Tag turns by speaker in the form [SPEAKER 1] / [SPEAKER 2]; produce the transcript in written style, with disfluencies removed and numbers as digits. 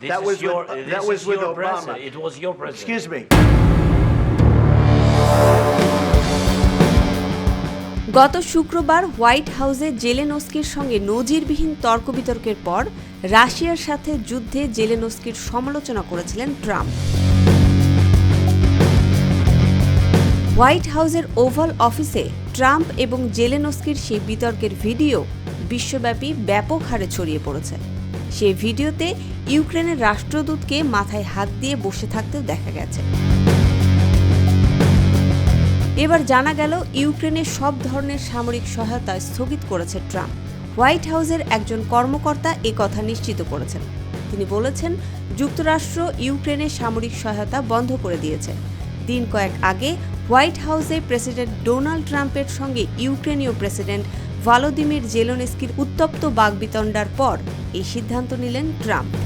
[SPEAKER 1] That was with Obama.
[SPEAKER 2] It was your president.
[SPEAKER 1] Excuse me.
[SPEAKER 3] গত শুক্রবার white হাউসে জেলেনস্কির সঙ্গে নজিরবিহীন তর্ক-বিতর্কের পর রাশিয়ার সাথে যুদ্ধে জেলেনস্কির সমালোচনা করেছিলেন ট্রাম্প। হোয়াইট হাউসের ওভাল অফিসে ট্রাম্প এবং জেলেনস্কির সেই বিতর্কের ভিডিও বিশ্বব্যাপী ব্যাপক হারে ছড়িয়ে পড়েছে। সেই ভিডিওতে ইউক্রেনের রাষ্ট্রদূতকে মাথায় হাত দিয়ে বসে থাকতেও দেখা গেছে। এবার জানা গেল ইউক্রেনের সব ধরনের সামরিক সহায়তা স্থগিত করেছে ট্রাম্প। হোয়াইট হাউসের একজন কর্মকর্তা কথা নিশ্চিত করেছেন। তিনি বলেছেন, যুক্তরাষ্ট্র ইউক্রেনের সামরিক সহায়তা বন্ধ করে দিয়েছে। দিন কয়েক আগে হোয়াইট হাউসে প্রেসিডেন্ট ডোনাল্ড ট্রাম্পের সঙ্গে ইউক্রেনীয় প্রেসিডেন্ট ভলোদিমির জেলেনস্কির উত্তপ্ত বাকবিতণ্ডার পর এই সিদ্ধান্ত নিলেন ট্রাম্প।